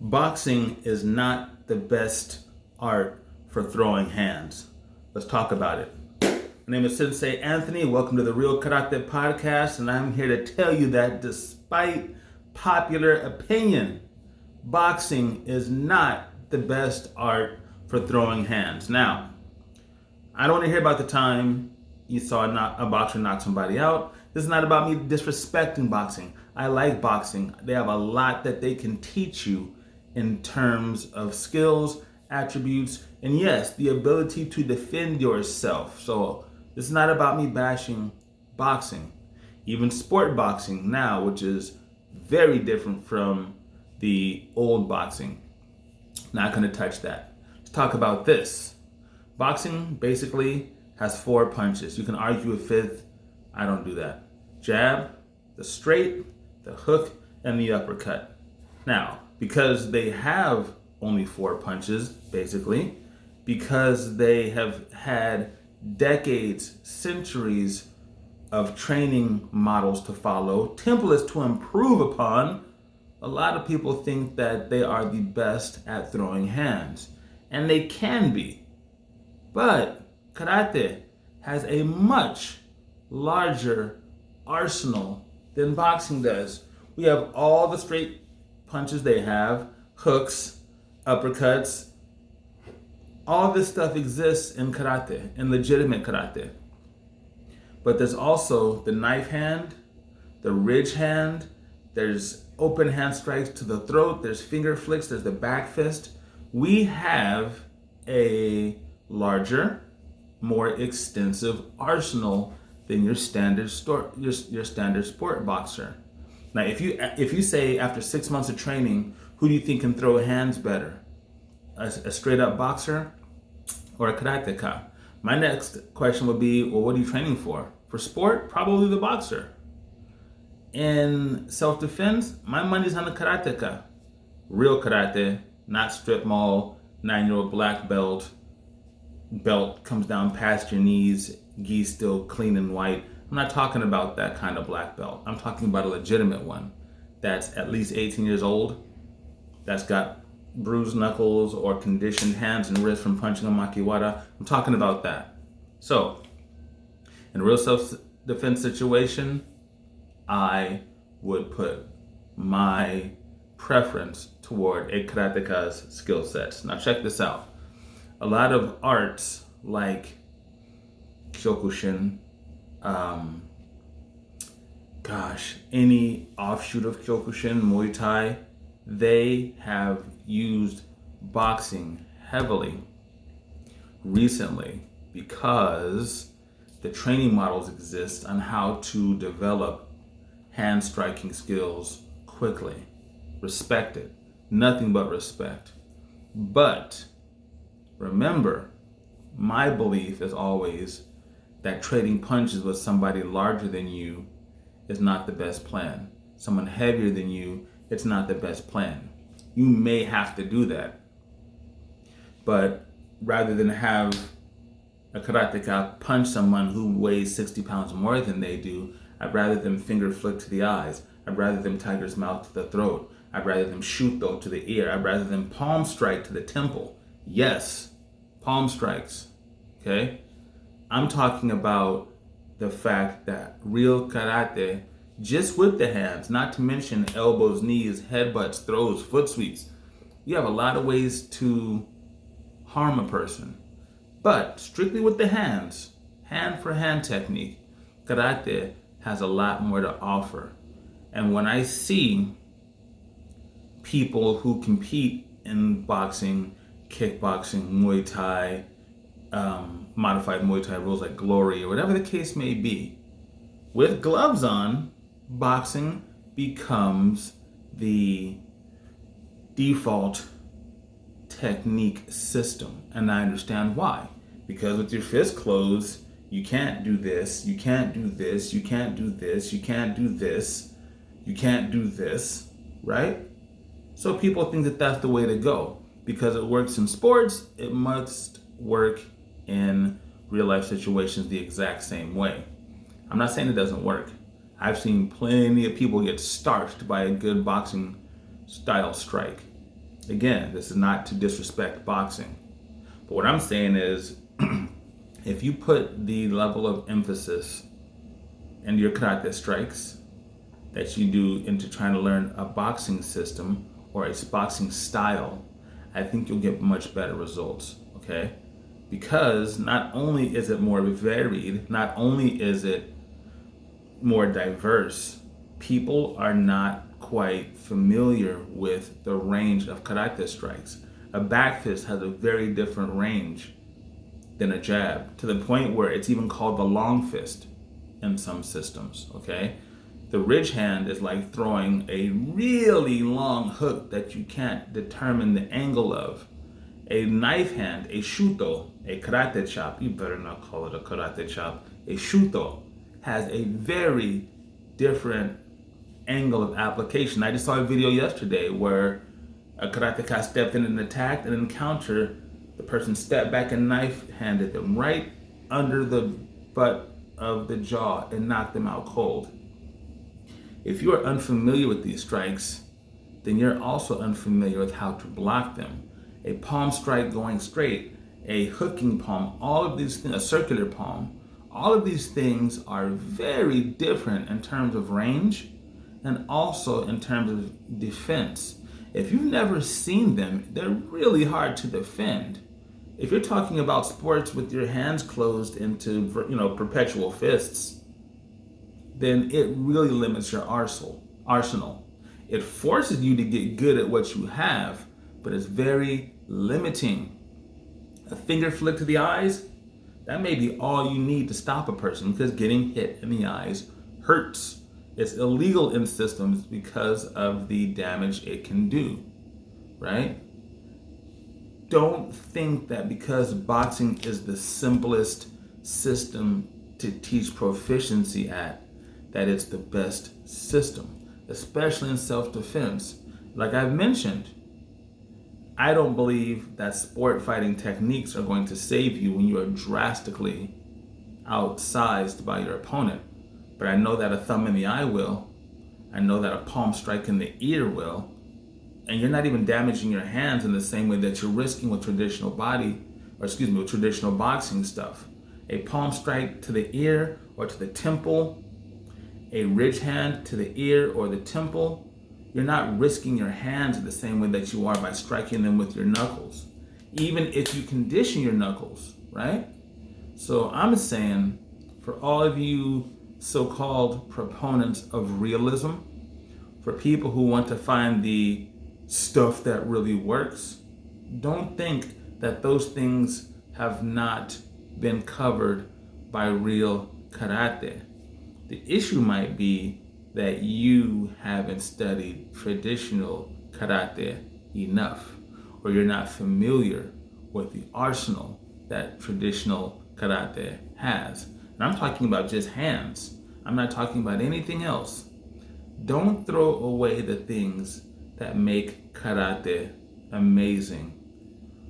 Boxing is not the best art for throwing hands. Let's talk about it. My name is Sensei Anthony. Welcome to the Real Karate Podcast, and I'm here to tell you that despite popular opinion, boxing is not the best art for throwing hands. Now, I don't want to hear about the time you saw a boxer knock somebody out. This is not about me disrespecting boxing. I like boxing. They have a lot that they can teach you in terms of skills, attributes, and yes, the ability to defend yourself. So this is not about me bashing boxing. Even sport boxing now, which is very different from the old boxing. Not going to touch that. Let's talk about this. Boxing basically has 4 punches. You can argue a fifth. I don't do that. Jab, the straight, the hook, and the uppercut. Now, because they have only 4 punches, basically, because they have had decades, centuries of training models to follow, templates to improve upon, a lot of people think that they are the best at throwing hands. And they can be. But karate has a much larger arsenal than boxing does. We have all the straight punches they have, hooks, uppercuts. All this stuff exists in karate, in legitimate karate. But there's also the knife hand, the ridge hand, there's open hand strikes to the throat, there's finger flicks, there's the back fist. We have a larger, more extensive arsenal than your standard sport boxer. Now, if you say after 6 months of training, who do you think can throw hands better? A straight up boxer or a karateka? My next question would be, well, what are you training for? For sport, probably the boxer. In self-defense, my money's on the karateka. Real karate, not strip mall, 9-year-old black belt. Belt comes down past your knees, gi still clean and white. I'm not talking about that kind of black belt. I'm talking about a legitimate one that's at least 18 years old, that's got bruised knuckles or conditioned hands and wrists from punching a makiwara. I'm talking about that. So, in a real self-defense situation, I would put my preference toward a karateka's skill sets. Now check this out. A lot of arts like Kyokushin, any offshoot of Kyokushin, Muay Thai, they have used boxing heavily recently because the training models exist on how to develop hand striking skills quickly. Respect it. Nothing but respect. But remember, my belief is always that trading punches with somebody larger than you is not the best plan. Someone heavier than you, it's not the best plan. You may have to do that. But rather than have a karateka punch someone who weighs 60 pounds more than they do, I'd rather them finger flick to the eyes. I'd rather them tiger's mouth to the throat. I'd rather them shoot though to the ear. I'd rather them palm strike to the temple. Yes, palm strikes, okay? I'm talking about the fact that real karate, just with the hands, not to mention elbows, knees, headbutts, throws, foot sweeps, you have a lot of ways to harm a person. But strictly with the hands, hand for hand technique, karate has a lot more to offer. And when I see people who compete in boxing, kickboxing, Muay Thai, modified Muay Thai rules like Glory or whatever the case may be, with gloves on, boxing becomes the default technique system. And I understand why. Because with your fist closed, you can't do this, you can't do this, you can't do this, you can't do this, you can't do this, right? So people think that that's the way to go. Because it works in sports, it must work in real life situations the exact same way. I'm not saying it doesn't work. I've seen plenty of people get starched by a good boxing style strike. Again, this is not to disrespect boxing. But what I'm saying is, if you put the level of emphasis in your karate strikes that you do into trying to learn a boxing system or a boxing style, I think you'll get much better results, okay? Because not only is it more varied, not only is it more diverse, people are not quite familiar with the range of karate strikes. A back fist has a very different range than a jab, to the point where it's even called the long fist in some systems, okay? The ridge hand is like throwing a really long hook that you can't determine the angle of. A knife hand, a shuto, a karate chop, you better not call it a karate chop, a shuto has a very different angle of application. I just saw a video yesterday where a karateka stepped in and attacked and encountered. The person stepped back and knife handed them right under the butt of the jaw and knocked them out cold. If you are unfamiliar with these strikes, then you're also unfamiliar with how to block them. A palm strike going straight, a hooking palm, all of these things, a circular palm, all of these things are very different in terms of range and also in terms of defense. If you've never seen them, they're really hard to defend. If you're talking about sports with your hands closed into, perpetual fists, then it really limits your arsenal. It forces you to get good at what you have, but it's very limiting. A finger flick to the eyes, that may be all you need to stop a person, because getting hit in the eyes hurts. It's illegal in systems because of the damage it can do, right? Don't think that because boxing is the simplest system to teach proficiency at, that it's the best system, especially in self-defense. Like I've mentioned, I don't believe that sport fighting techniques are going to save you when you are drastically outsized by your opponent. But I know that a thumb in the eye will. I know that a palm strike in the ear will. And you're not even damaging your hands in the same way that you're risking with traditional boxing stuff. A palm strike to the ear or to the temple, a ridge hand to the ear or the temple, you're not risking your hands in the same way that you are by striking them with your knuckles, even if you condition your knuckles, right? So I'm saying, for all of you so-called proponents of realism, for people who want to find the stuff that really works, don't think that those things have not been covered by real karate. The issue might be that you haven't studied traditional karate enough, or you're not familiar with the arsenal that traditional karate has. And I'm talking about just hands. I'm not talking about anything else. Don't throw away the things that make karate amazing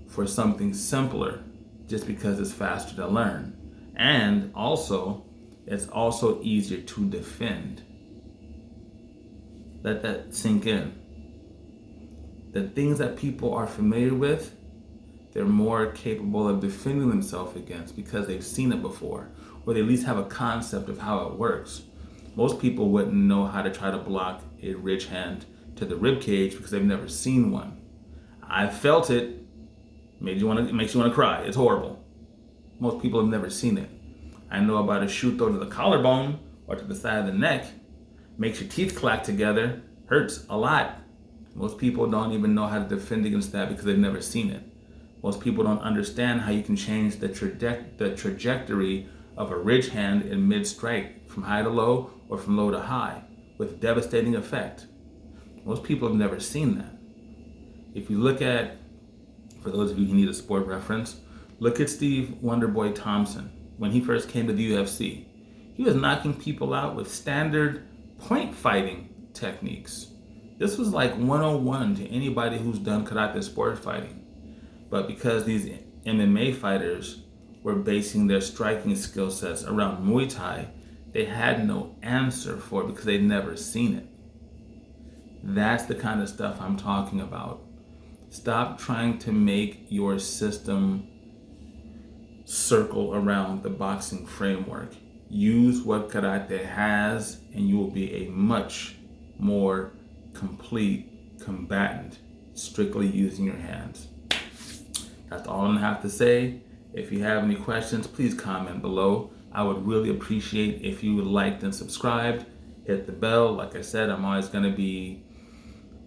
for something simpler just because it's faster to learn. And also, it's also easier to defend. Let that sink in. The things that people are familiar with, they're more capable of defending themselves against because they've seen it before, or they at least have a concept of how it works. Most people wouldn't know how to try to block a ridge hand to the rib cage because they've never seen one. I felt it. Makes you want to cry. It's horrible. Most people have never seen it. I know about a shuto to the collarbone or to the side of the neck. Makes your teeth clack together. Hurts a lot. Most people don't even know how to defend against that because they've never seen it. Most people don't understand how you can change the trajectory of a ridge hand in mid-strike from high to low or from low to high with devastating effect. Most people have never seen that. If you look at, for those of you who need a sport reference, look at Steve Wonderboy Thompson. When he first came to the UFC, he was knocking people out with standard point fighting techniques. This was like 101 to anybody who's done karate sport fighting. But because these MMA fighters were basing their striking skill sets around Muay Thai, they had no answer for it because they'd never seen it. That's the kind of stuff I'm talking about. Stop trying to make your system circle around the boxing framework. Use what karate has, and you will be a much more complete combatant strictly using your hands. That's all I'm gonna have to say. If you have any questions, please comment below. I would really appreciate if you liked and subscribed. Hit the bell. Like I said, I'm always gonna be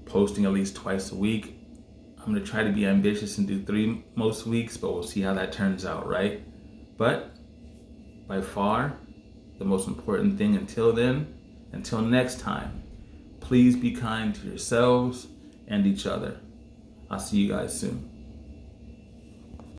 posting at least twice a week. I'm gonna try to be ambitious and do 3 most weeks, but we'll see how that turns out, right? But by far, the most important thing until next time, please be kind to yourselves and each other. I'll see you guys soon.